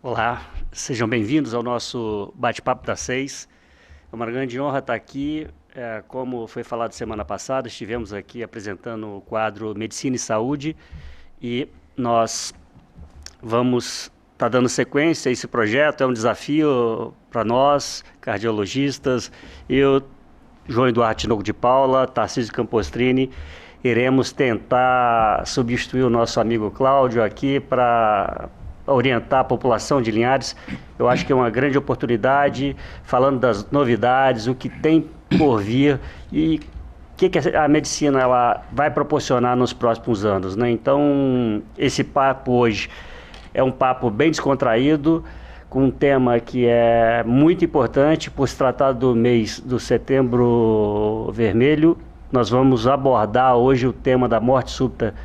Olá, sejam bem-vindos ao nosso bate-papo das 6. É uma grande honra estar aqui. Como foi falado semana passada, estivemos aqui apresentando o quadro Medicina e Saúde e nós vamos estar dando sequência a esse projeto. É um desafio para nós, cardiologistas. Eu, João Eduardo Tinoco de Paula, Tarcísio Campostrini, iremos tentar substituir o nosso amigo Cláudio aqui para orientar a população de Linhares. Eu acho que é uma grande oportunidade, falando das novidades, o que tem por vir e o que a medicina ela vai proporcionar nos próximos anos, né? Então, esse papo hoje é um papo bem descontraído, com um tema que é muito importante, por se tratar do mês do Setembro Vermelho. Nós vamos abordar hoje o tema da morte súbita.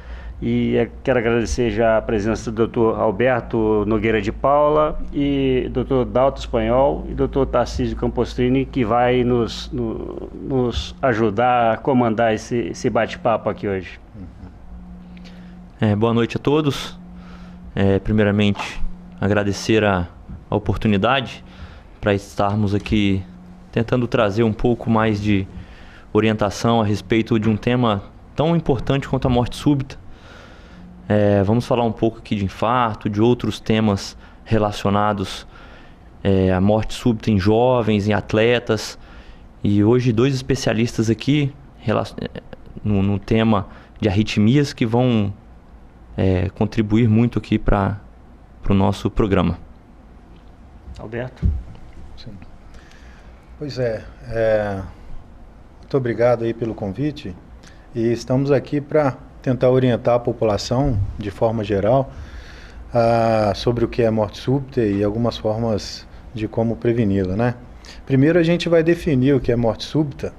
E quero agradecer já a presença do Dr. Alberto Nogueira de Paula e Dr. Dalto Espanhol e Dr. Tarcísio Campostrini, que vai nos ajudar a comandar esse bate-papo aqui hoje. Boa noite a todos. Primeiramente, agradecer a oportunidade para estarmos aqui tentando trazer um pouco mais de orientação a respeito de um tema tão importante quanto a morte súbita. Vamos falar um pouco aqui de infarto, de outros temas relacionados à morte súbita em jovens, em atletas. E hoje 2 especialistas aqui no tema de arritmias que vão contribuir muito aqui para o nosso programa. Alberto? Sim. Pois muito obrigado aí pelo convite. E estamos aqui para tentar orientar a população, de forma geral, sobre o que é morte súbita e algumas formas de como preveni-la, né? Primeiro a gente vai definir o que é morte súbita,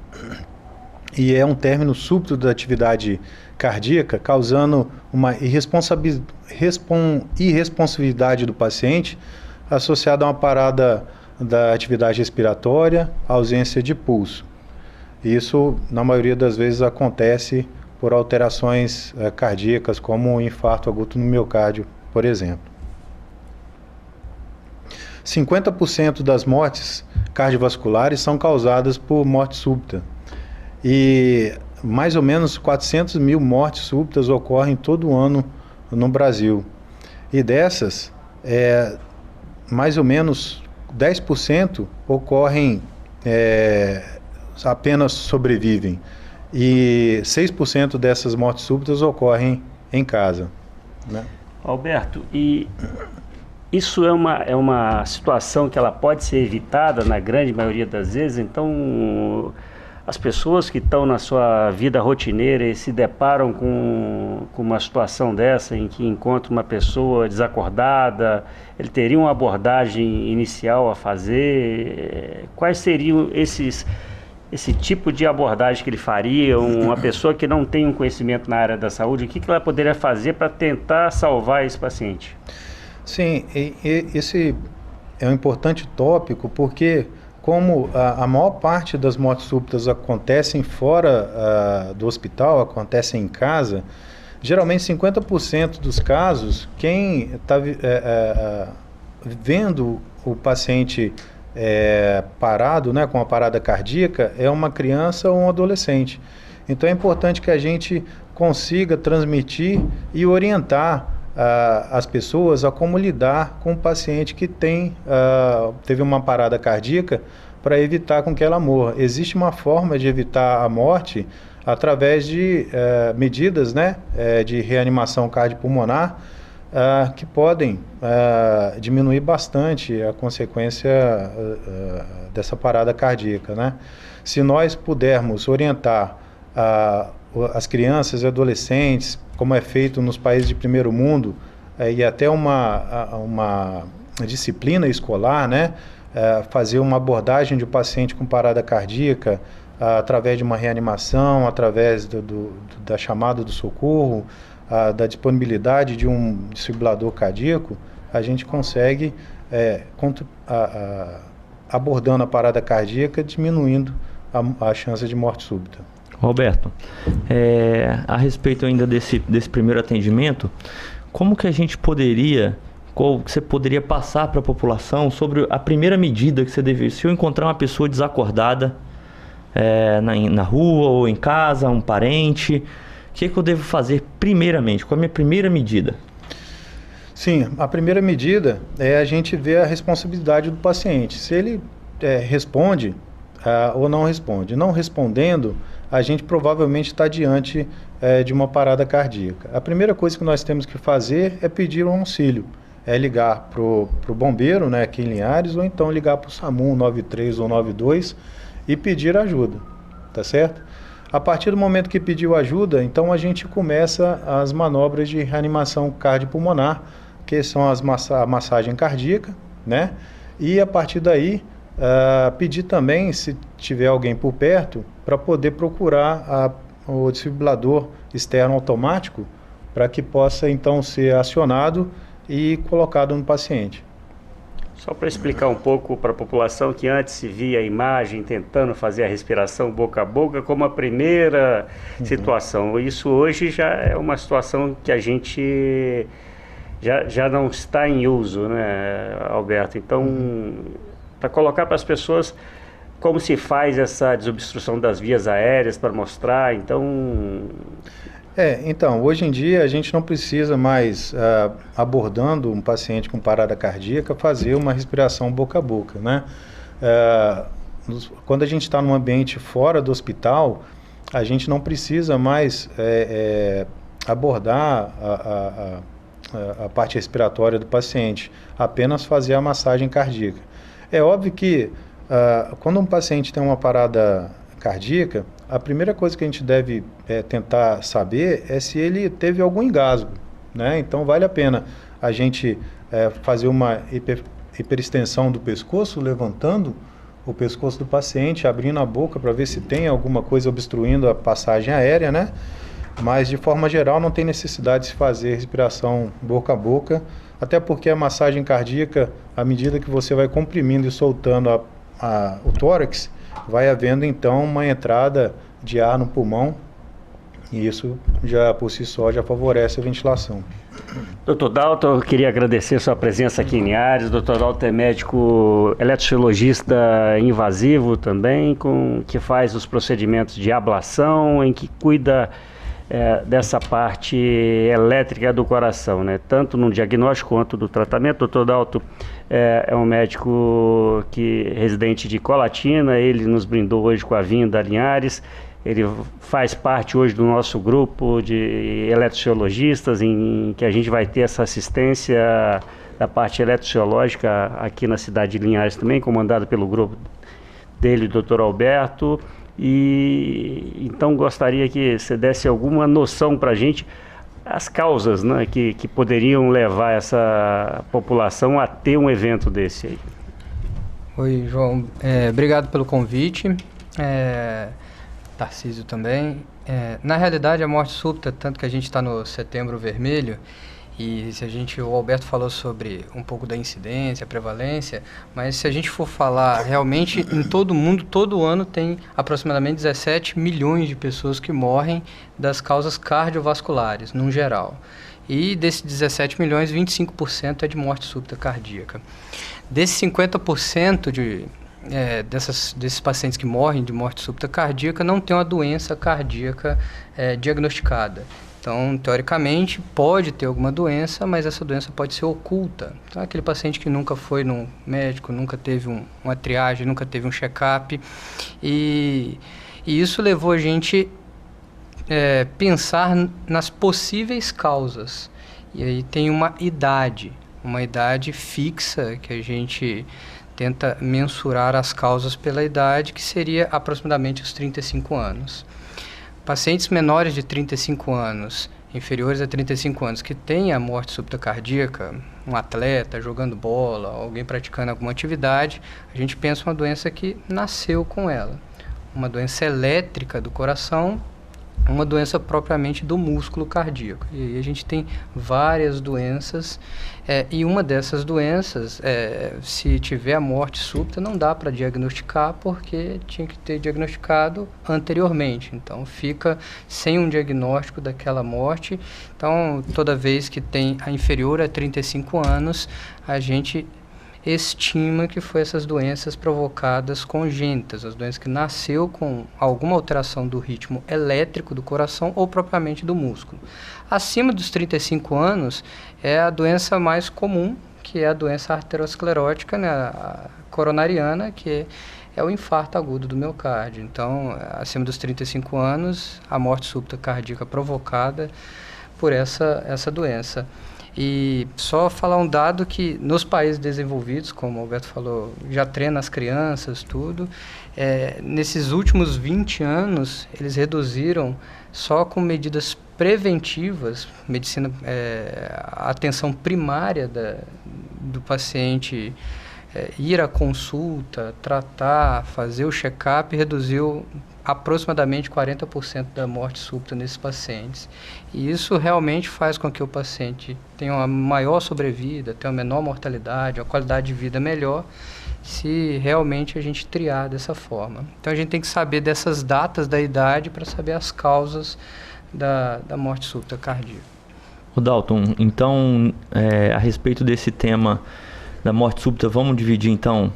e é um término súbito da atividade cardíaca, causando uma irresponsividade do paciente, associada a uma parada da atividade respiratória, ausência de pulso. Isso, na maioria das vezes, acontece por alterações cardíacas, como o infarto agudo no miocárdio, por exemplo. 50% das mortes cardiovasculares são causadas por morte súbita. E mais ou menos 400 mil mortes súbitas ocorrem todo ano no Brasil. E dessas, mais ou menos 10% ocorrem, apenas sobrevivem. E 6% dessas mortes súbitas ocorrem em casa, né? Alberto, e isso é uma situação que ela pode ser evitada na grande maioria das vezes. Então, as pessoas que estão na sua vida rotineira e se deparam com uma situação dessa, em que encontram uma pessoa desacordada, ele teria uma abordagem inicial a fazer? Quais seriam esse tipo de abordagem que ele faria? Uma pessoa que não tem um conhecimento na área da saúde, o que ela poderia fazer para tentar salvar esse paciente? Sim, esse é um importante tópico, porque como a maior parte das mortes súbitas acontecem fora do hospital, acontecem em casa, geralmente 50% dos casos, quem está vendo o paciente parado, né, com a parada cardíaca, é uma criança ou um adolescente. Então é importante que a gente consiga transmitir e orientar as pessoas a como lidar com o paciente que teve uma parada cardíaca, para evitar com que ela morra. Existe uma forma de evitar a morte através de medidas, né, de reanimação cardiopulmonar, que podem diminuir bastante a consequência dessa parada cardíaca, né? Se nós pudermos orientar as crianças e adolescentes, como é feito nos países de primeiro mundo, e até uma disciplina escolar, né? Fazer uma abordagem de um paciente com parada cardíaca através de uma reanimação, através da chamada do socorro, da disponibilidade de um desfibrilador cardíaco, a gente consegue, abordando a parada cardíaca, diminuindo a chance de morte súbita. Roberto, a respeito ainda desse primeiro atendimento, como que a gente poderia qual que você poderia passar para a população sobre a primeira medida que você deveria... Se eu encontrar uma pessoa desacordada na rua ou em casa, um parente, o que eu devo fazer primeiramente? Qual é a minha primeira medida? Sim, a primeira medida é a gente ver a responsabilidade do paciente. Se ele responde ou não responde. Não respondendo, a gente provavelmente está diante de uma parada cardíaca. A primeira coisa que nós temos que fazer é pedir um auxílio. É ligar para o bombeiro, né, aqui em Linhares, ou então ligar para o SAMU 93 ou 92 e pedir ajuda, tá certo? A partir do momento que pediu ajuda, então a gente começa as manobras de reanimação cardiopulmonar, que são a massagem cardíaca, né? E a partir daí, pedir também, se tiver alguém por perto, para poder procurar o desfibrilador externo automático, para que possa então ser acionado e colocado no paciente. Só para explicar um pouco para a população que antes se via a imagem tentando fazer a respiração boca a boca como a primeira situação. Isso hoje já é uma situação que a gente já não está em uso, né, Alberto? Então, para colocar para as pessoas como se faz essa desobstrução das vias aéreas, para mostrar, então... Então, hoje em dia a gente não precisa mais, abordando um paciente com parada cardíaca, fazer uma respiração boca a boca, né? Quando a gente está num ambiente fora do hospital, a gente não precisa mais abordar a parte respiratória do paciente, apenas fazer a massagem cardíaca. É óbvio que quando um paciente tem uma parada cardíaca, a primeira coisa que a gente deve tentar saber é se ele teve algum engasgo, né? Então vale a pena a gente fazer uma hiperextensão do pescoço, levantando o pescoço do paciente, abrindo a boca para ver se tem alguma coisa obstruindo a passagem aérea, né? Mas de forma geral não tem necessidade de se fazer respiração boca a boca, até porque a massagem cardíaca, à medida que você vai comprimindo e soltando o tórax, vai havendo então uma entrada de ar no pulmão, e isso já por si só já favorece a ventilação. Dr. Dalton, eu queria agradecer sua presença aqui em Linhares. Dr. Dalton é médico eletrofisiologista invasivo também, que faz os procedimentos de ablação, em que cuida dessa parte elétrica do coração, né? Tanto no diagnóstico quanto do tratamento. Dr. Dalton é um médico residente de Colatina, ele nos brindou hoje com a vinda a Linhares. Ele faz parte hoje do nosso grupo de eletrofisiologistas, em que a gente vai ter essa assistência da parte eletrofisiológica aqui na cidade de Linhares também, comandado pelo grupo dele, o Dr. Alberto. E então gostaria que você desse alguma noção para a gente, as causas, né, que poderiam levar essa população a ter um evento desse aí. Oi, João. Obrigado pelo convite. Tarcísio também. Na realidade, a morte súbita, tanto que a gente está no Setembro Vermelho, e o Alberto falou sobre um pouco da incidência, prevalência, mas se a gente for falar realmente em todo mundo, todo ano tem aproximadamente 17 milhões de pessoas que morrem das causas cardiovasculares, no geral. E desses 17 milhões, 25% é de morte súbita cardíaca. Desses 50% desses pacientes que morrem de morte súbita cardíaca não tem uma doença cardíaca diagnosticada. Então, teoricamente, pode ter alguma doença, mas essa doença pode ser oculta. Então, aquele paciente que nunca foi num médico, nunca teve uma triagem, nunca teve um check-up. E isso levou a gente pensar nas possíveis causas. E aí tem uma idade fixa que a gente tenta mensurar as causas pela idade, que seria aproximadamente os 35 anos. Pacientes menores de 35 anos, inferiores a 35 anos, que têm a morte súbita cardíaca, um atleta jogando bola, alguém praticando alguma atividade, a gente pensa uma doença que nasceu com ela. Uma doença elétrica do coração uma doença propriamente do músculo cardíaco. E aí a gente tem várias doenças, e uma dessas doenças, se tiver a morte súbita, não dá para diagnosticar porque tinha que ter diagnosticado anteriormente. Então fica sem um diagnóstico daquela morte. Então toda vez que tem a inferior a 35 anos, a gente estima que foi essas doenças provocadas congênitas, as doenças que nasceu com alguma alteração do ritmo elétrico do coração ou propriamente do músculo. Acima dos 35 anos é a doença mais comum, que é a doença arteriosclerótica, né, a coronariana, que é o infarto agudo do miocárdio. Então, acima dos 35 anos, a morte súbita cardíaca provocada por essa doença. E só falar um dado que nos países desenvolvidos, como o Alberto falou, já treina as crianças, tudo. Nesses últimos 20 anos, eles reduziram só com medidas preventivas, medicina, a atenção primária do paciente, ir à consulta, tratar, fazer o check-up, reduziu aproximadamente 40% da morte súbita nesses pacientes. E isso realmente faz com que o paciente tenha uma maior sobrevida, tenha uma menor mortalidade, uma qualidade de vida melhor, se realmente a gente triar dessa forma. Então a gente tem que saber dessas datas da idade para saber as causas da morte súbita cardíaca. O Dalton, então, a respeito desse tema da morte súbita, vamos dividir então,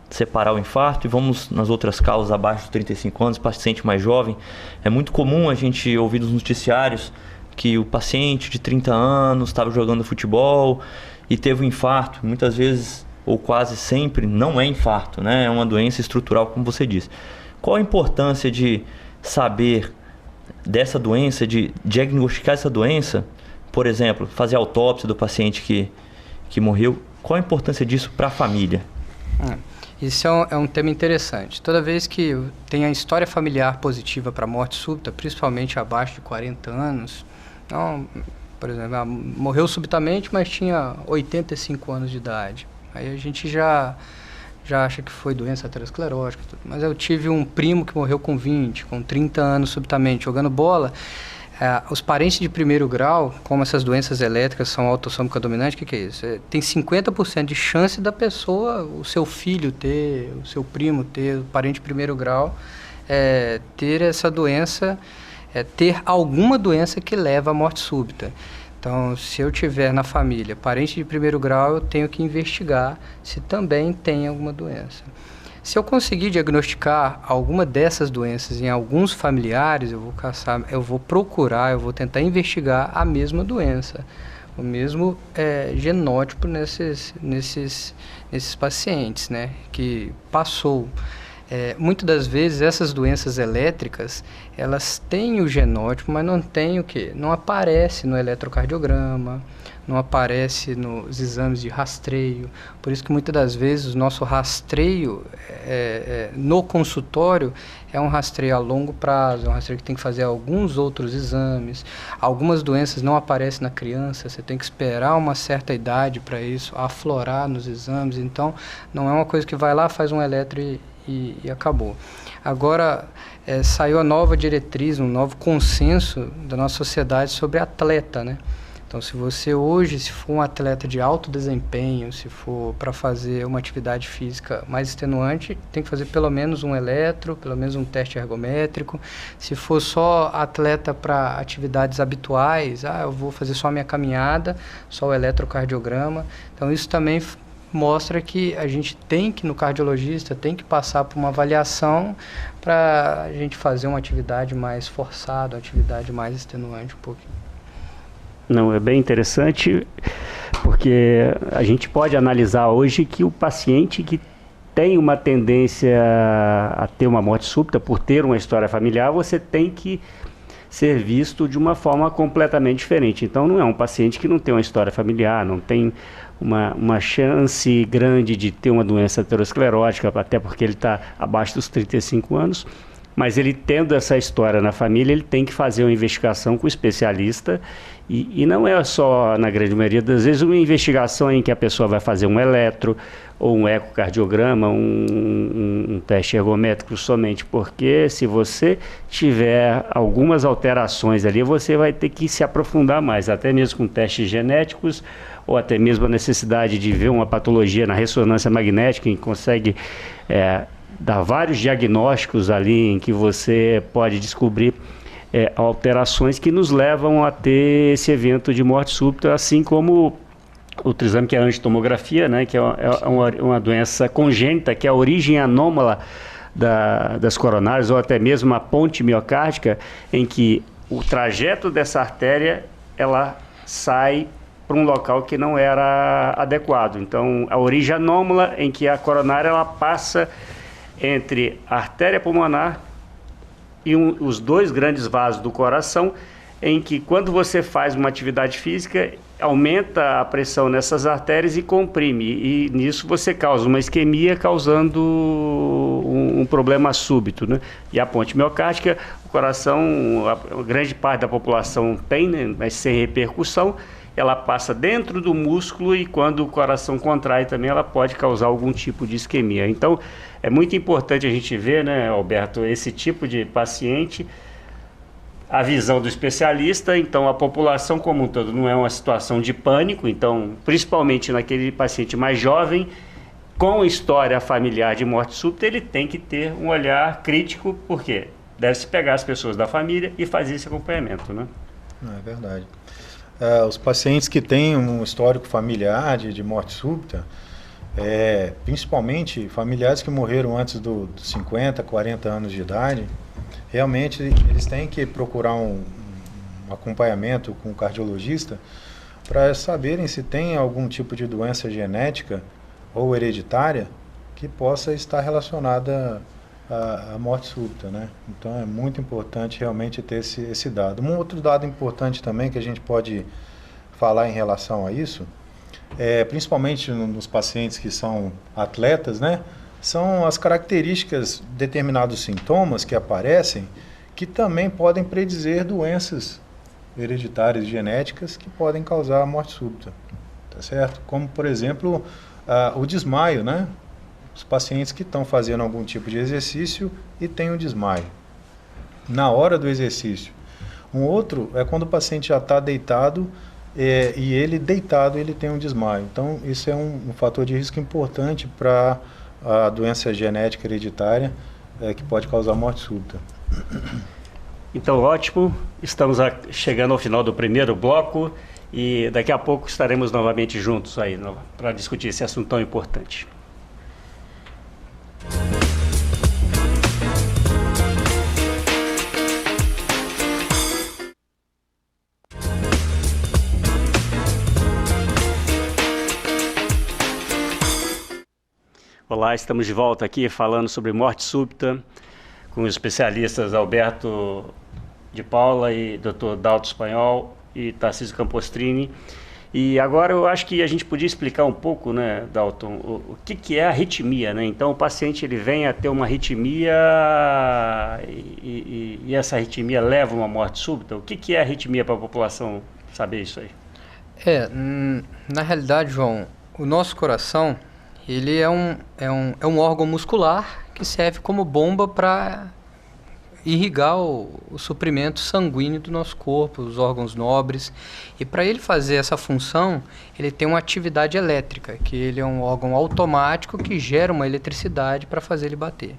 separar o infarto e vamos nas outras causas abaixo dos 35 anos, paciente mais jovem. É muito comum a gente ouvir nos noticiários que o paciente de 30 anos estava jogando futebol e teve um infarto. Muitas vezes, ou quase sempre, não é infarto, né? É uma doença estrutural, como você disse. Qual a importância de saber dessa doença, de diagnosticar essa doença? Por exemplo, fazer a autópsia do paciente que morreu. Qual a importância disso para a família? Isso é um tema interessante. Toda vez que tem a história familiar positiva para morte súbita, principalmente abaixo de 40 anos, então, por exemplo, morreu subitamente, mas tinha 85 anos de idade. Aí a gente já acha que foi doença aterosclerótica. Mas eu tive um primo que morreu com 20, com 30 anos subitamente, jogando bola. Os parentes de primeiro grau, como essas doenças elétricas são autossômica dominante, o que é isso? Tem 50% de chance da pessoa, o seu filho ter, o seu primo ter, o parente de primeiro grau, ter essa doença, ter alguma doença que leva à morte súbita. Então, se eu tiver na família parente de primeiro grau, eu tenho que investigar se também tem alguma doença. Se eu conseguir diagnosticar alguma dessas doenças em alguns familiares, eu vou procurar, eu vou tentar investigar a mesma doença, o mesmo genótipo nesses pacientes, né, que passou. Muitas das vezes essas doenças elétricas, elas têm o genótipo, mas não tem o quê? Não aparece no eletrocardiograma, não aparece nos exames de rastreio. Por isso que muitas das vezes o nosso rastreio no consultório é um rastreio a longo prazo, é um rastreio que tem que fazer alguns outros exames. Algumas doenças não aparecem na criança, você tem que esperar uma certa idade para isso aflorar nos exames. Então, não é uma coisa que vai lá, faz um eletro e acabou. Agora, saiu a nova diretriz, um novo consenso da nossa sociedade sobre atleta, né? Então, se você hoje, se for um atleta de alto desempenho, se for para fazer uma atividade física mais extenuante, tem que fazer pelo menos um eletro, pelo menos um teste ergométrico. Se for só atleta para atividades habituais, eu vou fazer só a minha caminhada, só o eletrocardiograma. Então, isso também mostra que a gente tem que, no cardiologista, tem que passar por uma avaliação para a gente fazer uma atividade mais forçada, uma atividade mais extenuante um pouquinho. Não, é bem interessante, porque a gente pode analisar hoje que o paciente que tem uma tendência a ter uma morte súbita, por ter uma história familiar, você tem que ser visto de uma forma completamente diferente. Então, não é um paciente que não tem uma história familiar, não tem uma chance grande de ter uma doença aterosclerótica, até porque ele está abaixo dos 35 anos. mas ele tendo essa história na família, ele tem que fazer uma investigação com o especialista, e não é só, na grande maioria das vezes, uma investigação em que a pessoa vai fazer um eletro, ou um ecocardiograma, um teste ergométrico somente, porque se você tiver algumas alterações ali, você vai ter que se aprofundar mais, até mesmo com testes genéticos, ou até mesmo a necessidade de ver uma patologia na ressonância magnética, que consegue dar vários diagnósticos ali, em que você pode descobrir alterações que nos levam a ter esse evento de morte súbita, assim como outro exame que é a angiotomografia, né, que é uma doença congênita, que é a origem anômala das coronárias, ou até mesmo a ponte miocárdica, em que o trajeto dessa artéria, ela sai para um local que não era adequado. Então, a origem anômala em que a coronária ela passa entre a artéria pulmonar e os dois grandes vasos do coração, em que quando você faz uma atividade física, aumenta a pressão nessas artérias e comprime, e nisso você causa uma isquemia, causando um problema súbito, né? E a ponte miocárdica, o coração, a grande parte da população tem, né, mas sem repercussão, ela passa dentro do músculo, e quando o coração contrai também, ela pode causar algum tipo de isquemia. Então, é muito importante a gente ver, né, Alberto, esse tipo de paciente, a visão do especialista. Então, a população como um todo não é uma situação de pânico, então, principalmente naquele paciente mais jovem, com história familiar de morte súbita, ele tem que ter um olhar crítico, porque deve-se pegar as pessoas da família e fazer esse acompanhamento, né? É verdade. Os pacientes que têm um histórico familiar de morte súbita, principalmente familiares que morreram antes dos 50, 40 anos de idade, realmente eles têm que procurar um acompanhamento com o cardiologista para saberem se tem algum tipo de doença genética ou hereditária que possa estar relacionada à morte súbita, né? Então é muito importante realmente ter esse dado. Um outro dado importante também que a gente pode falar em relação a isso, principalmente nos pacientes que são atletas, né? São as características, determinados sintomas que aparecem, que também podem predizer doenças hereditárias genéticas que podem causar a morte súbita, tá certo? Como, por exemplo, o desmaio, né? Os pacientes que estão fazendo algum tipo de exercício e têm um desmaio na hora do exercício. Um outro é quando o paciente já está deitado e ele deitado ele tem um desmaio. Então, isso é um fator de risco importante para a doença genética hereditária que pode causar morte súbita. Então, ótimo. Estamos chegando ao final do primeiro bloco e daqui a pouco estaremos novamente juntos aí para discutir esse assunto tão importante. Olá, estamos de volta aqui falando sobre morte súbita com os especialistas Alberto de Paula e Dr. Dalton Espanhol e Tarcísio Campostrini. E agora eu acho que a gente podia explicar um pouco, né, Dalton, o que é a arritmia, né? Então o paciente ele vem a ter uma arritmia e essa arritmia leva a uma morte súbita. O que é a arritmia para a população saber isso aí? Na realidade, João, o nosso coração ele é um órgão muscular que serve como bomba para irrigar o suprimento sanguíneo do nosso corpo, os órgãos nobres. E para ele fazer essa função, ele tem uma atividade elétrica, que ele é um órgão automático que gera uma eletricidade para fazer ele bater.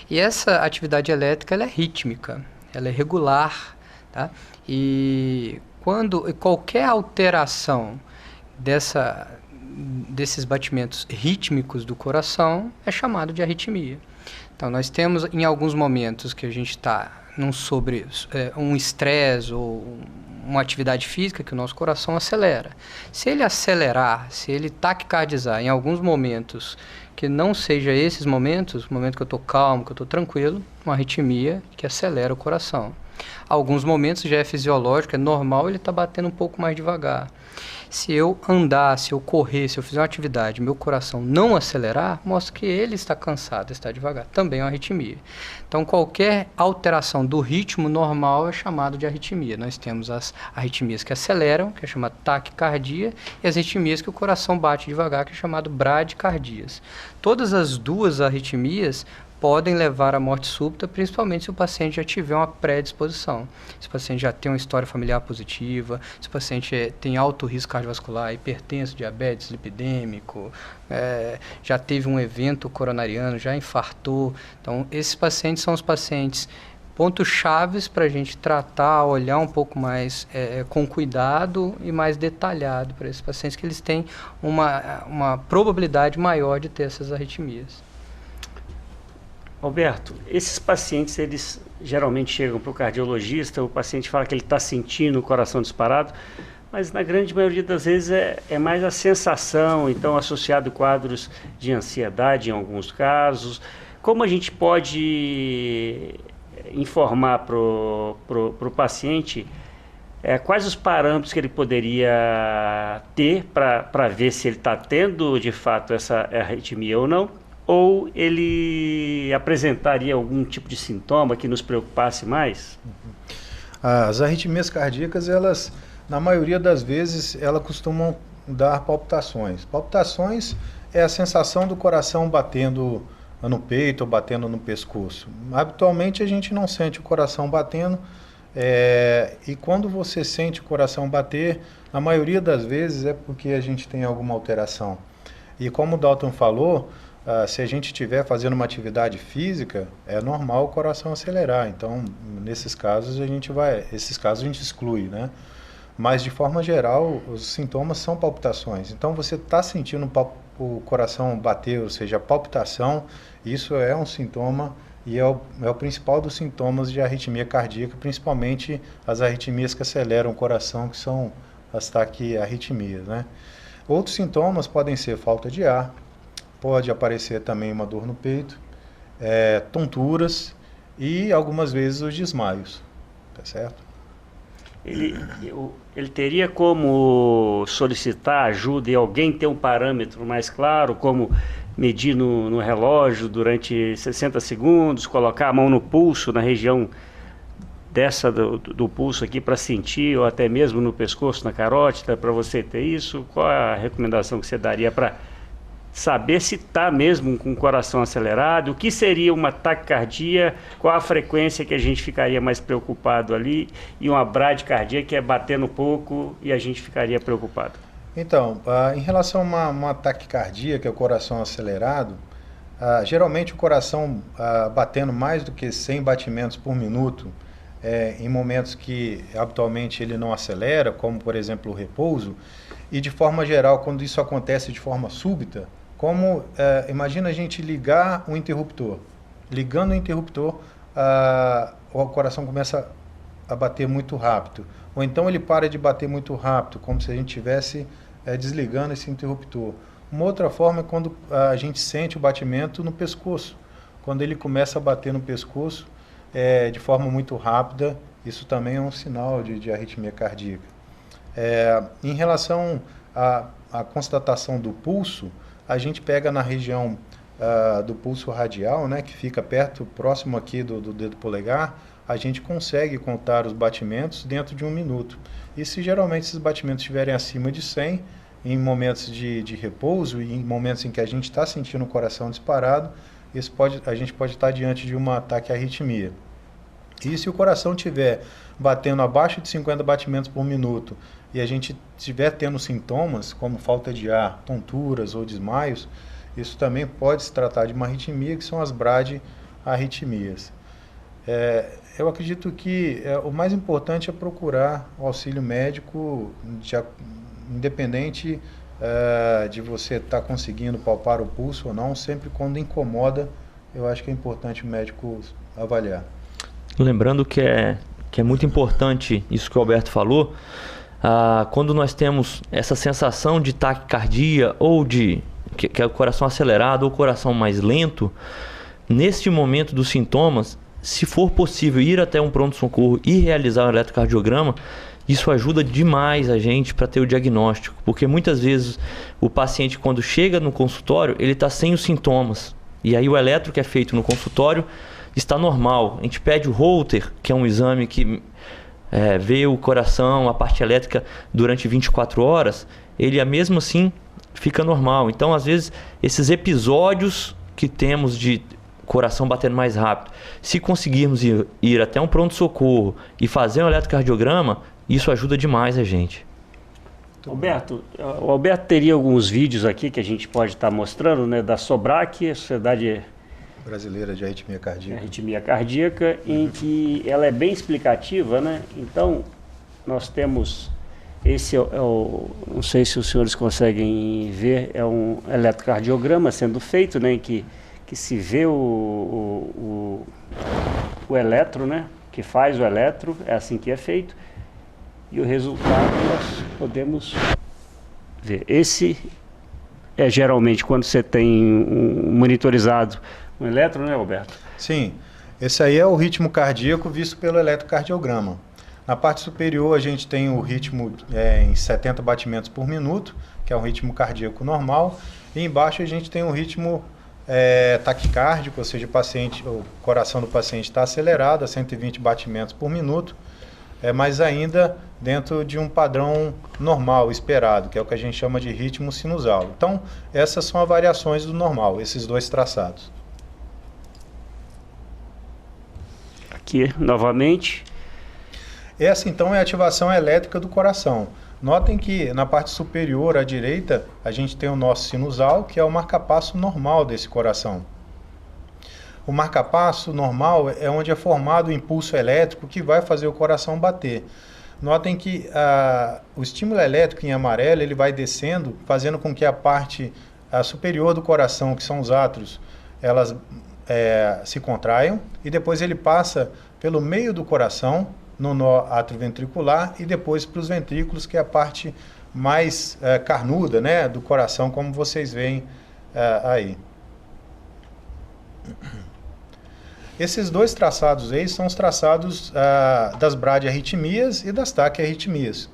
E essa atividade elétrica ela é rítmica, ela é regular, tá? E quando qualquer alteração desses batimentos rítmicos do coração é chamado de arritmia. Então, nós temos em alguns momentos que a gente está sobre um estresse ou uma atividade física que o nosso coração acelera. Se ele acelerar, se ele taquicardizar em alguns momentos que não seja esses momentos, o momento que eu estou calmo, que eu estou tranquilo, uma arritmia que acelera o coração. Alguns momentos já é fisiológico, é normal ele estar batendo um pouco mais devagar. Se eu andar, se eu correr, se eu fizer uma atividade, meu coração não acelerar, mostra que ele está cansado, está devagar. Também é uma arritmia. Então, qualquer alteração do ritmo normal é chamado de arritmia. Nós temos as arritmias que aceleram, que é chamada taquicardia, e as arritmias que o coração bate devagar, que é chamado bradicardias. Todas as duas arritmias podem levar à morte súbita, principalmente se o paciente já tiver uma predisposição. Se o paciente já tem uma história familiar positiva, se o paciente tem alto risco cardiovascular, hipertenso, diabetes, lipidêmico, já teve um evento coronariano, já infartou. Então, esses pacientes são os pacientes pontos chaves para a gente tratar, olhar um pouco mais com cuidado e mais detalhado para esses pacientes, que eles têm uma probabilidade maior de ter essas arritmias. Alberto, esses pacientes, eles geralmente chegam para o cardiologista, o paciente fala que ele está sentindo o coração disparado, mas na grande maioria das vezes é mais a sensação, então associado a quadros de ansiedade em alguns casos. Como a gente pode informar para o paciente quais os parâmetros que ele poderia ter para ver se ele está tendo de fato essa arritmia ou não? Ou ele apresentaria algum tipo de sintoma que nos preocupasse mais? As arritmias cardíacas, elas, na maioria das vezes, elas costumam dar palpitações. Palpitações é a sensação do coração batendo no peito ou batendo no pescoço. Habitualmente a gente não sente o coração batendo, e quando você sente o coração bater, na maioria das vezes é porque a gente tem alguma alteração. E como o Dalton falou, se a gente estiver fazendo uma atividade física, é normal o coração acelerar. Então, nesses casos, esses casos a gente exclui, né? Mas, de forma geral, os sintomas são palpitações. Então, você está sentindo o coração bater, ou seja, a palpitação, isso é um sintoma e é o principal dos sintomas de arritmia cardíaca, principalmente as arritmias que aceleram o coração, que são as taquiarritmias, né? Outros sintomas podem ser falta de ar, pode aparecer também uma dor no peito, tonturas e algumas vezes os desmaios, tá certo? Ele teria como solicitar ajuda e alguém ter um parâmetro mais claro, como medir no relógio durante 60 segundos, colocar a mão no pulso, na região do pulso aqui para sentir, ou até mesmo no pescoço, na carótida, para você ter isso? Qual é a recomendação que você daria para saber se está mesmo com o coração acelerado? O que seria uma taquicardia? Qual a frequência que a gente ficaria mais preocupado ali? E uma bradicardia, que é batendo pouco e a gente ficaria preocupado? Então, em relação a uma taquicardia, que é o coração acelerado, geralmente o coração batendo mais do que 100 batimentos por minuto, em momentos que habitualmente ele não acelera, como por exemplo o repouso, e de forma geral, quando isso acontece de forma súbita, imagina a gente ligar um interruptor. Ligando o interruptor, o coração começa a bater muito rápido. Ou então ele para de bater muito rápido, como se a gente estivesse desligando esse interruptor. Uma outra forma é quando a gente sente o batimento no pescoço. Quando ele começa a bater no pescoço de forma muito rápida, isso também é um sinal de arritmia cardíaca. Em relação à constatação do pulso, a gente pega na região do pulso radial, né, que fica próximo aqui do dedo polegar, a gente consegue contar os batimentos dentro de 1 minuto. E se geralmente esses batimentos estiverem acima de 100, em momentos de repouso e em momentos em que a gente está sentindo o coração disparado, a gente pode estar diante de uma taquiarritmia. E se o coração estiver batendo abaixo de 50 batimentos por minuto e a gente estiver tendo sintomas como falta de ar, tonturas ou desmaios, isso também pode se tratar de uma arritmia, que são as bradiarritmias. Eu acredito que o mais importante é procurar o auxílio médico, independente de você estar conseguindo palpar o pulso ou não, sempre quando incomoda, eu acho que é importante o médico avaliar. Lembrando que é muito importante isso que o Alberto falou, quando nós temos essa sensação de taquicardia ou que é o coração acelerado ou o coração mais lento, neste momento dos sintomas, se for possível ir até um pronto-socorro e realizar um eletrocardiograma, isso ajuda demais a gente para ter o diagnóstico, porque muitas vezes o paciente, quando chega no consultório, ele está sem os sintomas. E aí o eletro que é feito no consultório está normal. A gente pede o Holter, que é um exame que vê o coração, a parte elétrica durante 24 horas, ele mesmo assim fica normal. Então, às vezes, esses episódios que temos de coração batendo mais rápido, se conseguirmos ir até um pronto-socorro e fazer um eletrocardiograma, isso ajuda demais a gente. Alberto, o Alberto teria alguns vídeos aqui que a gente pode estar mostrando, né, da SOBRAC, a Sociedade Brasileira de Arritmia Cardíaca, em que ela é bem explicativa, né? Então, nós temos, esse não sei se os senhores conseguem ver, é um eletrocardiograma sendo feito, né, em que se vê o eletro, né, que faz o eletro, é assim que é feito. E o resultado nós podemos ver. Esse é geralmente quando você tem monitorizado um eletro, né, Alberto? Sim, esse aí é o ritmo cardíaco visto pelo eletrocardiograma. Na parte superior a gente tem o ritmo em 70 batimentos por minuto, que é um ritmo cardíaco normal. E embaixo a gente tem o ritmo taquicárdico, ou seja, o coração do paciente está acelerado a 120 batimentos por minuto. Mas ainda dentro de um padrão normal, esperado, que é o que a gente chama de ritmo sinusal. Então, essas são as variações do normal, esses dois traçados. Aqui, novamente. Essa, então, é a ativação elétrica do coração. Notem que na parte superior à direita, a gente tem o nosso sinusal, que é o marcapasso normal desse coração. O marcapasso normal é onde é formado o impulso elétrico que vai fazer o coração bater. Notem que o estímulo elétrico em amarelo ele vai descendo, fazendo com que a parte superior do coração, que são os átrios, elas se contraiam, e depois ele passa pelo meio do coração, no nó atrioventricular, e depois para os ventrículos, que é a parte mais carnuda, né, do coração, como vocês veem aí. Esses dois traçados aí são os traçados das bradiarritmias e das taquiarritmias.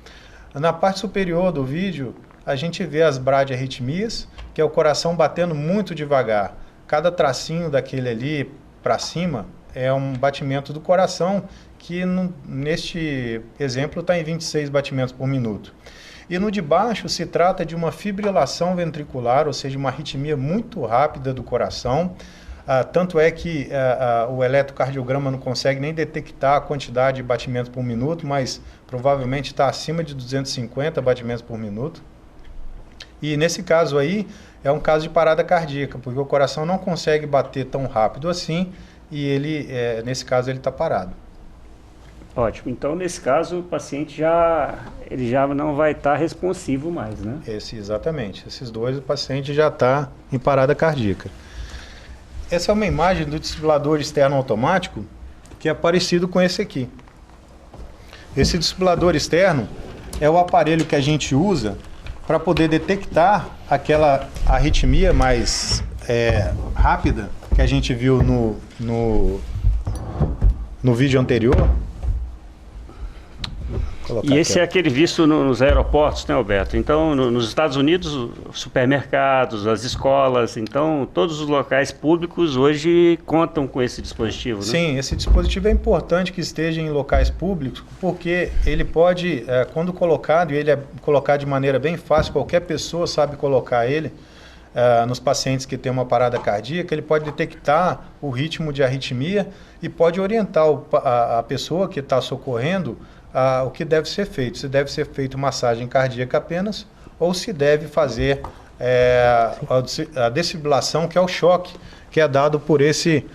Na parte superior do vídeo, a gente vê as bradiarritmias, que é o coração batendo muito devagar. Cada tracinho daquele ali para cima é um batimento do coração, que neste exemplo está em 26 batimentos por minuto. E no de baixo se trata de uma fibrilação ventricular, ou seja, uma arritmia muito rápida do coração. Tanto é que o eletrocardiograma não consegue nem detectar a quantidade de batimentos por minuto, mas provavelmente está acima de 250 batimentos por minuto. E nesse caso aí, é um caso de parada cardíaca, porque o coração não consegue bater tão rápido assim, e ele, nesse caso, ele está parado. Ótimo. Então, nesse caso, o paciente já não vai estar responsivo mais, né? Exatamente. Esses dois, o paciente já está em parada cardíaca. Essa é uma imagem do desfibrilador externo automático, que é parecido com esse aqui. Esse desfibrilador externo é o aparelho que a gente usa para poder detectar aquela arritmia mais rápida que a gente viu no vídeo anterior. E esse é aquele visto nos aeroportos, né, Alberto? Então, nos Estados Unidos, supermercados, as escolas, então, todos os locais públicos hoje contam com esse dispositivo, né? Sim, esse dispositivo é importante que esteja em locais públicos, porque ele pode, quando colocado, e ele é colocado de maneira bem fácil, qualquer pessoa sabe colocar ele, nos pacientes que têm uma parada cardíaca, ele pode detectar o ritmo de arritmia e pode orientar a pessoa que está socorrendo o que deve ser feito. Se deve ser feito massagem cardíaca apenas, ou se deve fazer a desfibrilação, que é o choque, que é dado por esse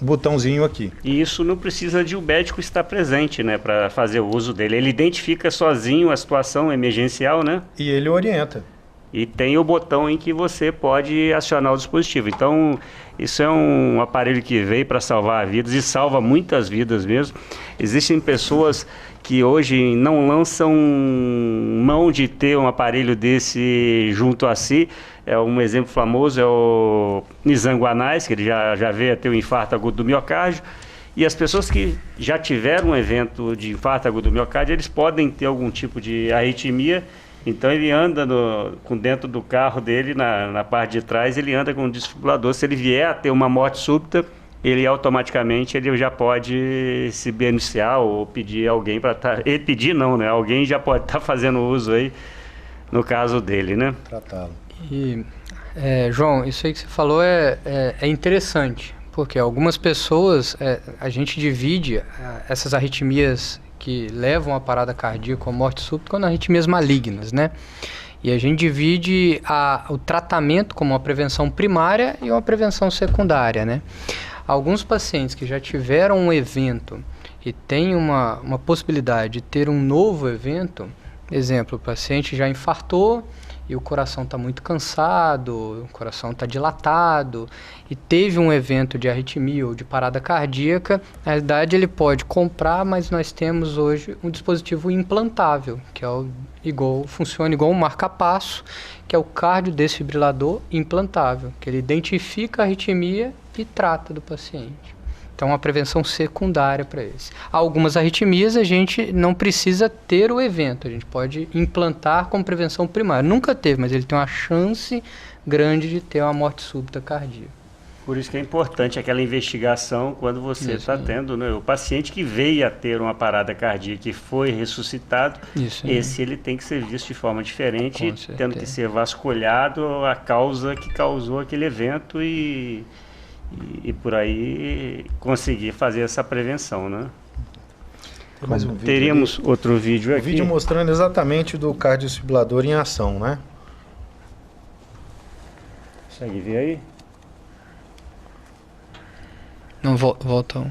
botãozinho aqui. E isso não precisa de o médico estar presente, né, para fazer o uso dele. Ele identifica sozinho a situação emergencial, né? E ele orienta. E tem o botão em que você pode acionar o dispositivo. Então, isso é um aparelho que veio para salvar vidas e salva muitas vidas mesmo. Existem pessoas que hoje não lançam mão de ter um aparelho desse junto a si. Um exemplo famoso é o Nizam Guanais, que ele já veio a ter um infarto agudo do miocárdio. E as pessoas que já tiveram um evento de infarto agudo do miocárdio, eles podem ter algum tipo de arritmia. Então ele anda dentro do carro dele, na parte de trás, ele anda com um desfibrilador. Se ele vier a ter uma morte súbita, ele automaticamente já pode se beneficiar ou pedir alguém para estar... Ele pedir não, né? Alguém já pode estar fazendo uso aí, no caso dele, né? Tratá-lo. E, João, isso aí que você falou é interessante, porque algumas pessoas, a gente divide essas arritmias que levam à parada cardíaca ou morte súbita como arritmias malignas, né? E a gente divide o tratamento como uma prevenção primária e uma prevenção secundária, né? Alguns pacientes que já tiveram um evento e têm uma possibilidade de ter um novo evento, exemplo, o paciente já infartou e o coração está muito cansado, o coração está dilatado e teve um evento de arritmia ou de parada cardíaca, na verdade ele pode comprar, mas nós temos hoje um dispositivo implantável, que funciona igual um marca-passo, que é o cardiodesfibrilador implantável, que ele identifica a arritmia e trata do paciente. Então, uma prevenção secundária para esse. Algumas arritmias a gente não precisa ter o evento, a gente pode implantar como prevenção primária. Nunca teve, mas ele tem uma chance grande de ter uma morte súbita cardíaca. Por isso que é importante aquela investigação quando você está tendo, né, o paciente que veio a ter uma parada cardíaca e foi ressuscitado, esse ele tem que ser visto de forma diferente, tendo que ser vasculhado a causa que causou aquele evento e por aí conseguir fazer essa prevenção, né? Teríamos outro vídeo aqui. O vídeo mostrando exatamente do cardiodesfibrilador em ação, né? Consegue ver aí? Não, volta um.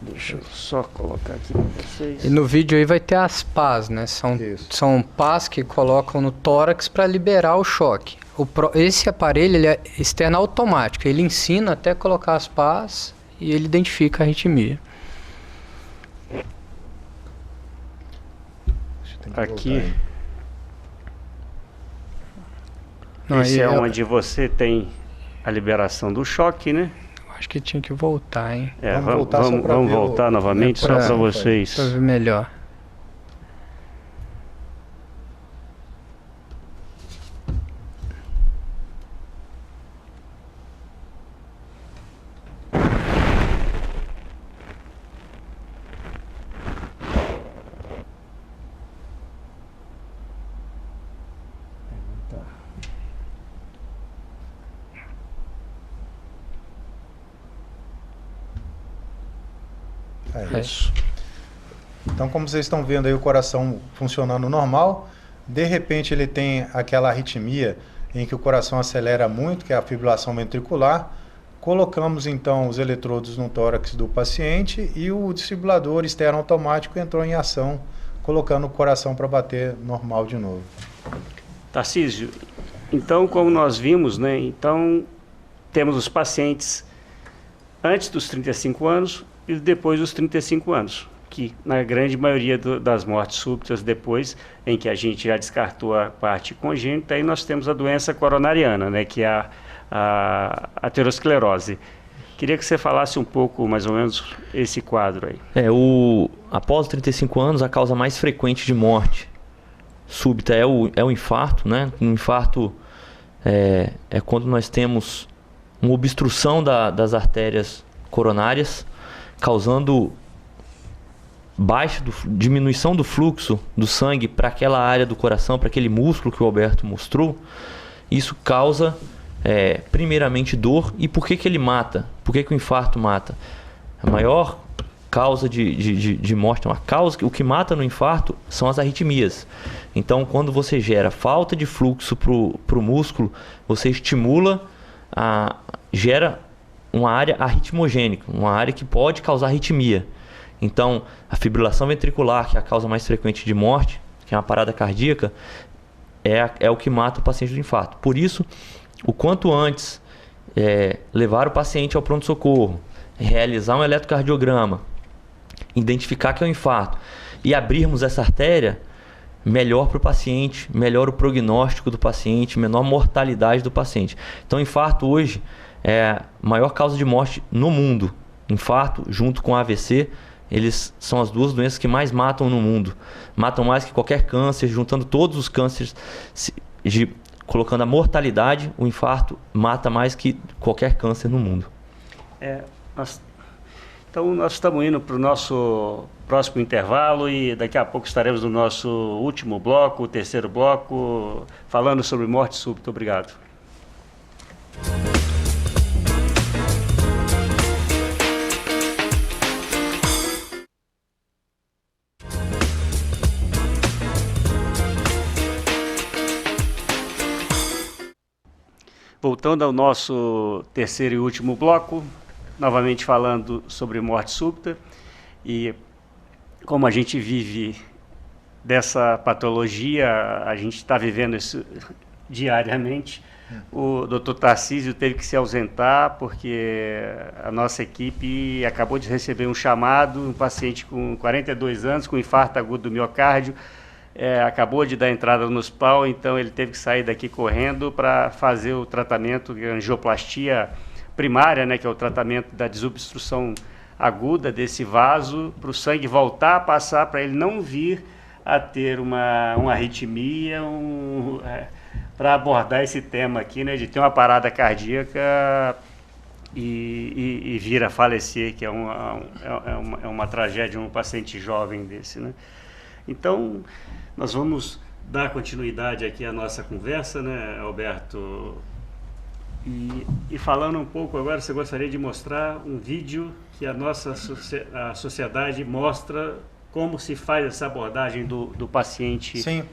Deixa eu só colocar aqui para vocês. E no vídeo aí vai ter as pás, né? São pás que colocam no tórax para liberar o choque. Esse aparelho ele é externo automático, ele ensina até colocar as pás e ele identifica a arritmia. Aqui. Esse é onde você tem a liberação do choque, né? Acho que tinha que voltar, hein? Vamos voltar novamente só para vocês. Para ver melhor. Isso. Então, como vocês estão vendo aí o coração funcionando normal, de repente ele tem aquela arritmia em que o coração acelera muito, que é a fibrilação ventricular. Colocamos então os eletrodos no tórax do paciente e o desfibrilador externo automático entrou em ação, colocando o coração para bater normal de novo. Tarcísio, então como nós vimos, né, então temos os pacientes antes dos 35 anos e depois dos 35 anos, que na grande maioria das mortes súbitas depois, em que a gente já descartou a parte congênita, aí nós temos a doença coronariana, né, que é a aterosclerose. Queria que você falasse um pouco, mais ou menos, esse quadro aí. Após os 35 anos, a causa mais frequente de morte súbita é o infarto, né? Um infarto é quando nós temos uma obstrução das artérias coronárias, causando diminuição do fluxo do sangue para aquela área do coração, para aquele músculo que o Alberto mostrou. Isso causa, primeiramente, dor. E por que ele mata? Por que o infarto mata? A maior causa de morte, o que mata no infarto são as arritmias. Então, quando você gera falta de fluxo para o músculo, você estimula, gera uma área arritmogênica, uma área que pode causar arritmia. Então, a fibrilação ventricular, que é a causa mais frequente de morte, que é uma parada cardíaca, é o que mata o paciente do infarto. Por isso, o quanto antes levar o paciente ao pronto-socorro, realizar um eletrocardiograma, identificar que é um infarto e abrirmos essa artéria, melhor para o paciente, melhor o prognóstico do paciente, menor mortalidade do paciente. Então, o infarto hoje é a maior causa de morte no mundo. Infarto junto com AVC, eles são as duas doenças que mais matam no mundo. Matam mais que qualquer câncer, juntando todos os cânceres, colocando a mortalidade, o infarto mata mais que qualquer câncer no mundo. Então nós estamos indo para o nosso próximo intervalo e daqui a pouco estaremos no nosso último bloco, o terceiro bloco, falando sobre morte súbita. Obrigado. Voltando ao nosso terceiro e último bloco, novamente falando sobre morte súbita, e como a gente vive dessa patologia, a gente está vivendo isso diariamente. O Dr. Tarcísio teve que se ausentar porque a nossa equipe acabou de receber um chamado, um paciente com 42 anos, com infarto agudo do miocárdio, acabou de dar entrada no hospital, então ele teve que sair daqui correndo para fazer o tratamento de angioplastia primária, né, que é o tratamento da desobstrução aguda desse vaso, para o sangue voltar a passar, para ele não vir a ter uma arritmia, para abordar esse tema aqui, né, de ter uma parada cardíaca e vir a falecer, que é uma tragédia, um paciente jovem desse, né. Então, nós vamos dar continuidade aqui à nossa conversa, né, Alberto? E falando um pouco agora, você gostaria de mostrar um vídeo que a sociedade mostra como se faz essa abordagem do paciente? Sim,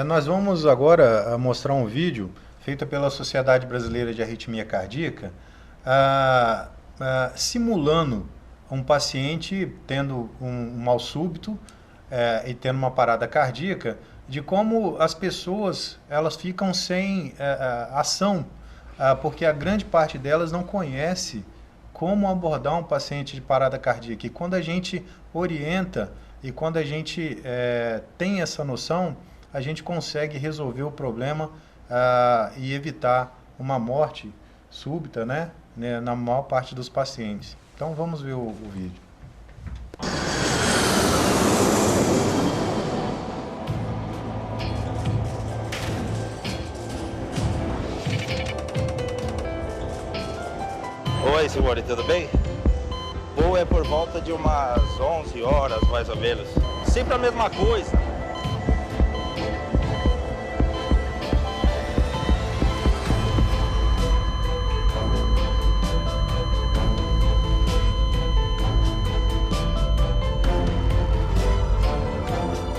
nós vamos agora mostrar um vídeo feito pela Sociedade Brasileira de Arritmia Cardíaca, simulando um paciente tendo um mal súbito e tendo uma parada cardíaca, de como as pessoas elas ficam sem ação, porque a grande parte delas não conhece como abordar um paciente de parada cardíaca. E quando a gente orienta e quando a gente tem essa noção, a gente consegue resolver o problema e evitar uma morte súbita, né, na maior parte dos pacientes. Então vamos ver o vídeo. Oi, senhor, tudo bem? Voo é por volta de umas 11 horas, mais ou menos. Sempre a mesma coisa.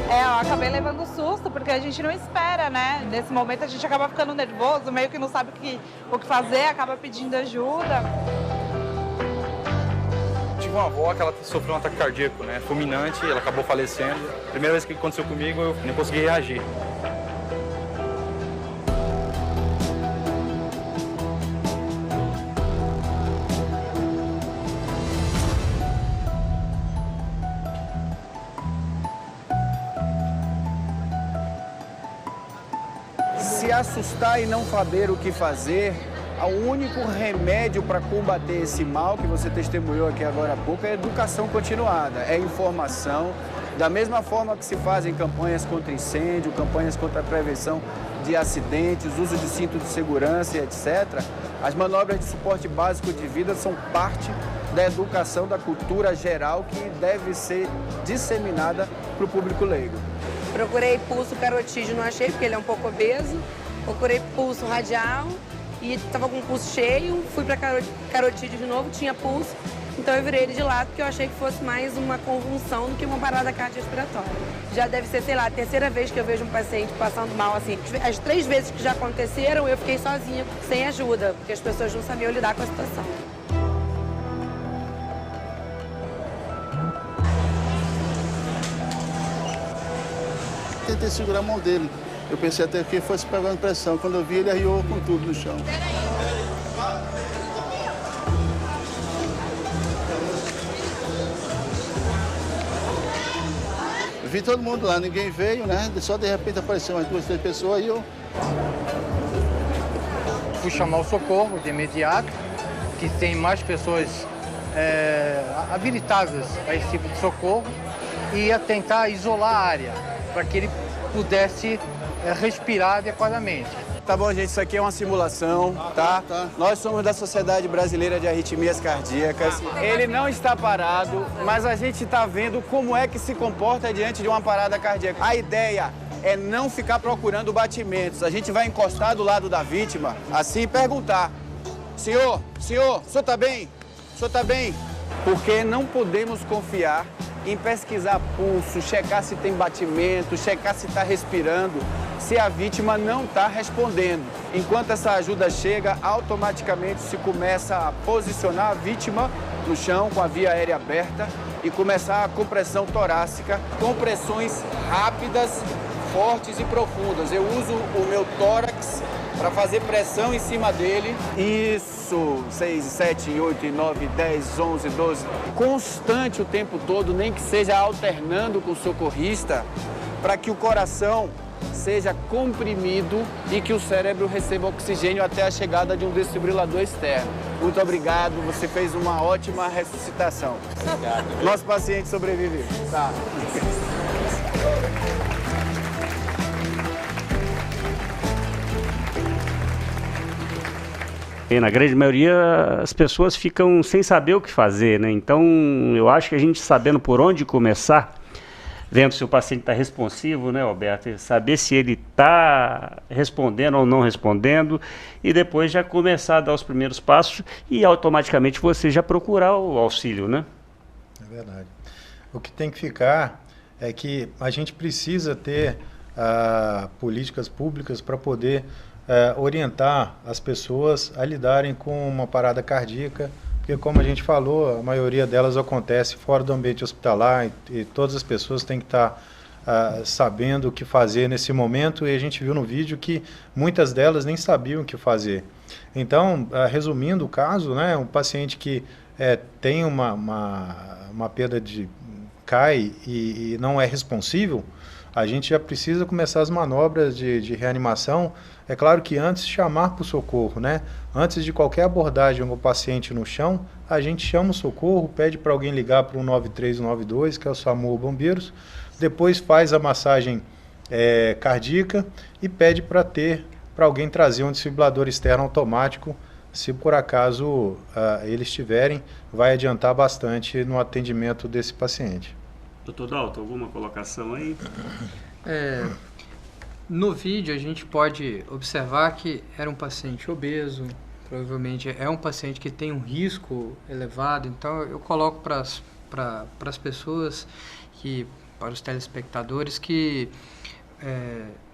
Eu acabei levando susto, porque a gente não espera, né? Nesse momento a gente acaba ficando nervoso, meio que não sabe o que fazer, acaba pedindo ajuda. Tive uma avó que ela sofreu um ataque cardíaco, né? Fulminante, ela acabou falecendo. Primeira vez que aconteceu comigo, eu nem consegui reagir. Se assustar e não saber o que fazer, o único remédio para combater esse mal que você testemunhou aqui agora há pouco é educação continuada, é informação. Da mesma forma que se fazem campanhas contra incêndio, campanhas contra a prevenção de acidentes, uso de cinto de segurança, etc., as manobras de suporte básico de vida são parte da educação, da cultura geral que deve ser disseminada para o público leigo. Procurei pulso carotídeo, não achei, porque ele é um pouco obeso. Procurei pulso radial e estava com o pulso cheio. Fui para carotídeo de novo, tinha pulso. Então eu virei ele de lado, porque eu achei que fosse mais uma convulsão do que uma parada cardiorrespiratória. Já deve ser, sei lá, a terceira vez que eu vejo um paciente passando mal assim. As 3 vezes que já aconteceram, eu fiquei sozinha, sem ajuda, porque as pessoas não sabiam lidar com a situação. Tentei segurar a mão dele, Eu pensei até que fosse pegando pressão. Quando eu vi, ele arriou com tudo no chão. Eu vi todo mundo lá, ninguém veio, né? Só de repente apareceu umas 2, 3 pessoas e eu... Fui chamar o socorro de imediato, que tem mais pessoas habilitadas a esse tipo de socorro, e ia tentar isolar a área, para que ele pudesse respirar adequadamente. Tá bom, gente, isso aqui é uma simulação, tá? Nós somos da Sociedade Brasileira de Arritmias Cardíacas. Ele não está parado, mas a gente está vendo como é que se comporta diante de uma parada cardíaca. A ideia é não ficar procurando batimentos. A gente vai encostar do lado da vítima, assim, e perguntar: senhor, o senhor tá bem? O senhor tá bem? Porque não podemos confiar em pesquisar pulso, checar se tem batimento, checar se está respirando, se a vítima não está respondendo. Enquanto essa ajuda chega, automaticamente se começa a posicionar a vítima no chão com a via aérea aberta e começar a compressão torácica, compressões rápidas, fortes e profundas. Eu uso o meu tórax para fazer pressão em cima dele. Isso, 6, 7, 8, 9, 10, 11, 12. Constante o tempo todo, nem que seja alternando com o socorrista, para que o coração seja comprimido e que o cérebro receba oxigênio até a chegada de um desfibrilador externo. Muito obrigado, você fez uma ótima ressuscitação. Obrigado. Nosso paciente sobreviveu. Tá. E na grande maioria as pessoas ficam sem saber o que fazer, né? Então eu acho que a gente sabendo por onde começar, vendo se o paciente está responsivo, né, Alberto? Saber se ele está respondendo ou não respondendo e depois já começar a dar os primeiros passos e automaticamente você já procurar o auxílio, né? É verdade. O que tem que ficar é que a gente precisa ter políticas públicas para poder orientar as pessoas a lidarem com uma parada cardíaca, porque, como a gente falou, a maioria delas acontece fora do ambiente hospitalar e todas as pessoas têm que estar sabendo o que fazer nesse momento, e a gente viu no vídeo que muitas delas nem sabiam o que fazer. Então, resumindo o caso, né, um paciente que tem uma perda cai e não é responsível, a gente já precisa começar as manobras de reanimação. É claro que antes chamar para o socorro, né? Antes de qualquer abordagem com o paciente no chão, a gente chama o socorro, pede para alguém ligar para o 193, 192, que é o SAMU ou Bombeiros, depois faz a massagem cardíaca e pede para alguém trazer um desfibrilador externo automático. Se por acaso eles tiverem, vai adiantar bastante no atendimento desse paciente. Doutor Dalton, alguma colocação aí? No vídeo a gente pode observar que era um paciente obeso, provavelmente é um paciente que tem um risco elevado, então eu coloco para as pessoas, para os telespectadores, que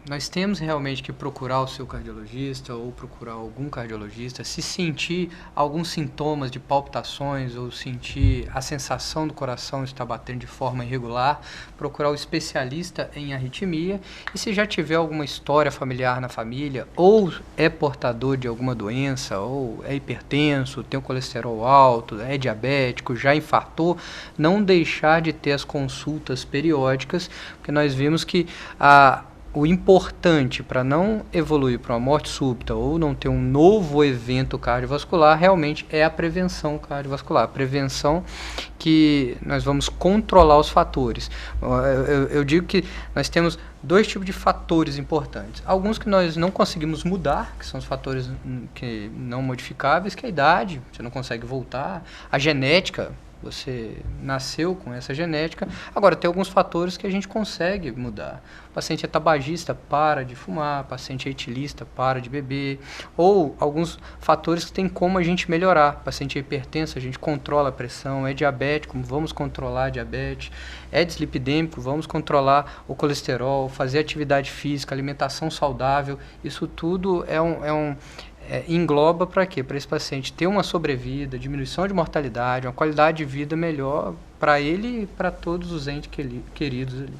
nós temos realmente que procurar o seu cardiologista ou procurar algum cardiologista. Se sentir alguns sintomas de palpitações ou sentir a sensação do coração estar batendo de forma irregular, procurar o especialista em arritmia. E se já tiver alguma história familiar na família, ou é portador de alguma doença, ou é hipertenso, tem o colesterol alto, é diabético, já infartou, não deixar de ter as consultas periódicas, porque nós vimos que o importante para não evoluir para uma morte súbita ou não ter um novo evento cardiovascular realmente é a prevenção cardiovascular. A prevenção que nós vamos controlar os fatores. Eu digo que nós temos dois tipos de fatores importantes. Alguns que nós não conseguimos mudar, que são os fatores que não modificáveis, que é a idade, você não consegue voltar, a genética, você nasceu com essa genética. Agora, tem alguns fatores que a gente consegue mudar. O paciente é tabagista, para de fumar. O paciente é etilista, para de beber. Ou alguns fatores que tem como a gente melhorar. O paciente é hipertenso, a gente controla a pressão. É diabético, vamos controlar a diabetes. É dislipidêmico, vamos controlar o colesterol, fazer atividade física, alimentação saudável. Isso tudo engloba para quê? Para esse paciente ter uma sobrevida, diminuição de mortalidade, uma qualidade de vida melhor para ele e para todos os entes queridos ali.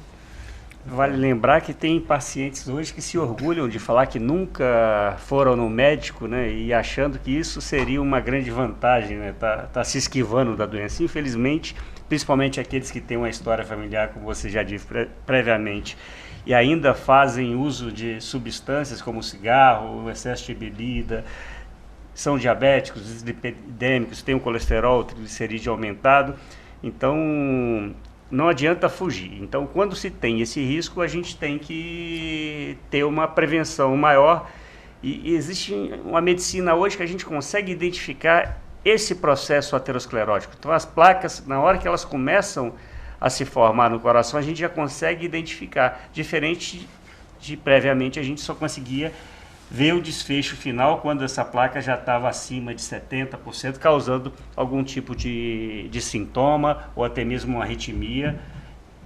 Vale lembrar que tem pacientes hoje que se orgulham de falar que nunca foram no médico, né, e achando que isso seria uma grande vantagem, né, tá se esquivando da doença. Infelizmente, principalmente aqueles que têm uma história familiar, como você já disse previamente, e ainda fazem uso de substâncias como cigarro, excesso de bebida, são diabéticos, dislipidêmicos, têm um colesterol, triglicerídeo aumentado, então não adianta fugir. Então, quando se tem esse risco, a gente tem que ter uma prevenção maior. E existe uma medicina hoje que a gente consegue identificar esse processo aterosclerótico. Então, as placas, na hora que elas começam a se formar no coração, a gente já consegue identificar. Diferente de previamente, a gente só conseguia ver o desfecho final quando essa placa já estava acima de 70%, causando algum tipo de sintoma ou até mesmo uma arritmia,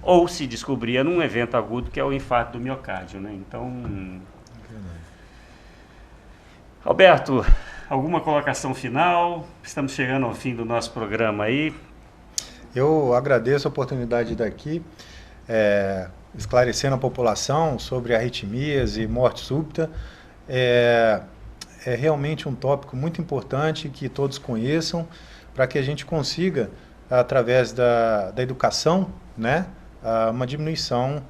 ou se descobria num evento agudo que é o infarto do miocárdio, né? Então, Alberto, alguma colocação final? Estamos chegando ao fim do nosso programa aí. Eu agradeço a oportunidade de estar aqui, esclarecendo a população sobre arritmias e morte súbita. É realmente um tópico muito importante que todos conheçam, para que a gente consiga, através da educação, né, uma diminuição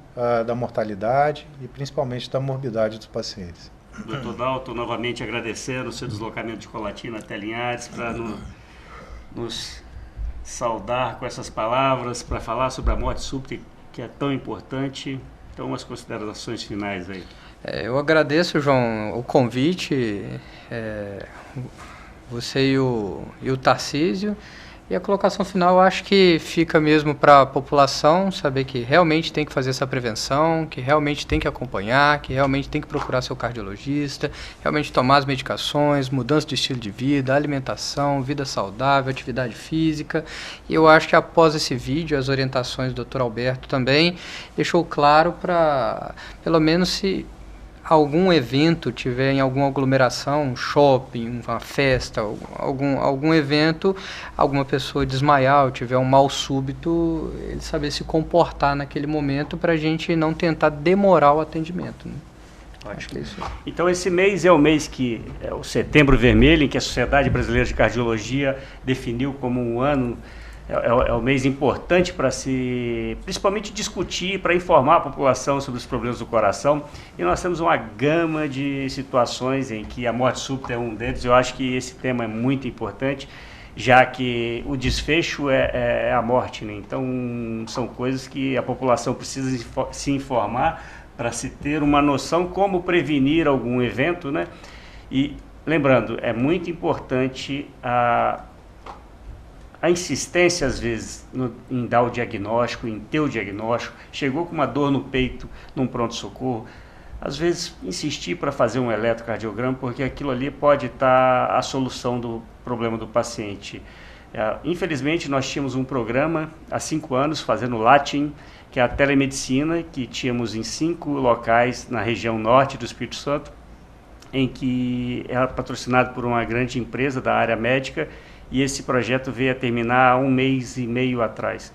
da mortalidade e principalmente da morbidade dos pacientes. Dr. Dalton, novamente agradecendo o seu deslocamento de Colatina até Linhares para nos saudar com essas palavras, para falar sobre a morte súbita, que é tão importante. Então, as considerações finais aí. Eu agradeço, João, o convite, você e o Tarcísio. E a colocação final, eu acho que fica mesmo para a população saber que realmente tem que fazer essa prevenção, que realmente tem que acompanhar, que realmente tem que procurar seu cardiologista, realmente tomar as medicações, mudança de estilo de vida, alimentação, vida saudável, atividade física. E eu acho que após esse vídeo, as orientações do Dr. Alberto também deixou claro para, pelo menos se algum evento tiver em alguma aglomeração, um shopping, uma festa, algum evento, alguma pessoa desmaiar ou tiver um mal súbito, ele saber se comportar naquele momento para a gente não tentar demorar o atendimento, né? Acho que é isso. Então esse mês é o mês que é o Setembro Vermelho, em que a Sociedade Brasileira de Cardiologia definiu como um ano. É um mês importante para se, principalmente, discutir, para informar a população sobre os problemas do coração. E nós temos uma gama de situações em que a morte súbita é um deles. Eu acho que esse tema é muito importante, já que o desfecho é a morte, né? Então, são coisas que a população precisa se informar para se ter uma noção como prevenir algum evento, né? E, lembrando, é muito importante a insistência, às vezes, em dar o diagnóstico, em ter o diagnóstico. Chegou com uma dor no peito, num pronto-socorro, às vezes insistir para fazer um eletrocardiograma, porque aquilo ali pode estar a solução do problema do paciente. Infelizmente, nós tínhamos um programa há 5 anos, fazendo Latin, que é a telemedicina, que tínhamos em 5 locais na região norte do Espírito Santo, em que era patrocinado por uma grande empresa da área médica, e esse projeto veio a terminar há 1 mês e meio atrás.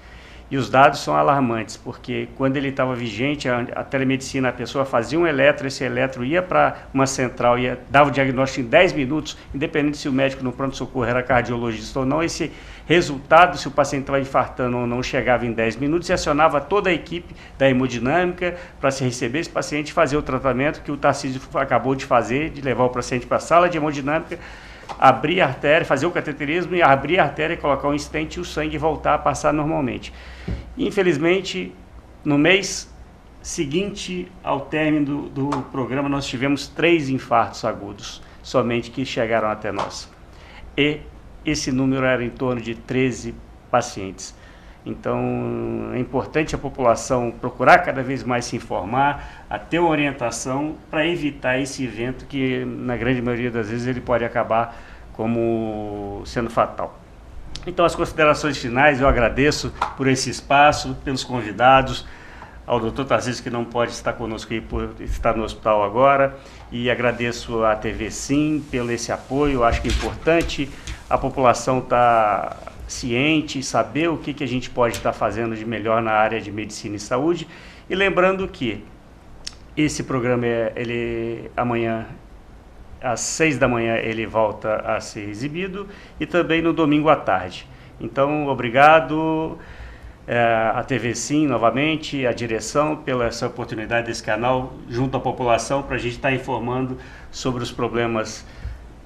E os dados são alarmantes, porque quando ele estava vigente, a telemedicina, a pessoa fazia um esse eletro ia para uma central, dava o diagnóstico em 10 minutos, independente se o médico no pronto-socorro era cardiologista ou não, esse resultado, se o paciente estava infartando ou não, chegava em 10 minutos e acionava toda a equipe da hemodinâmica para se receber esse paciente e fazer o tratamento que o Tarcísio acabou de fazer, de levar o paciente para a sala de hemodinâmica, abrir a artéria, fazer o cateterismo e abrir a artéria, colocar um stent e o sangue voltar a passar normalmente. Infelizmente, no mês seguinte ao término do programa, nós tivemos 3 infartos agudos, somente, que chegaram até nós. E esse número era em torno de 13 pacientes. Então, é importante a população procurar cada vez mais se informar, a ter uma orientação para evitar esse evento que, na grande maioria das vezes, ele pode acabar como sendo fatal. Então, as considerações finais, eu agradeço por esse espaço, pelos convidados, ao Dr. Tarcísio, que não pode estar conosco aí por estar no hospital agora, e agradeço à TV Sim pelo esse apoio. Eu acho que é importante a população estar ciente, saber o que a gente pode estar fazendo de melhor na área de medicina e saúde. E lembrando que esse programa, amanhã, às 6 da manhã, ele volta a ser exibido e também no domingo à tarde. Então, obrigado à TV Sim, novamente, à direção, pela essa oportunidade desse canal junto à população para a gente estar informando sobre os problemas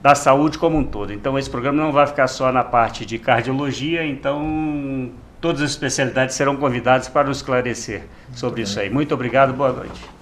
da saúde como um todo. Então, esse programa não vai ficar só na parte de cardiologia, então todas as especialidades serão convidadas para nos esclarecer sobre isso aí. Muito obrigado, boa noite.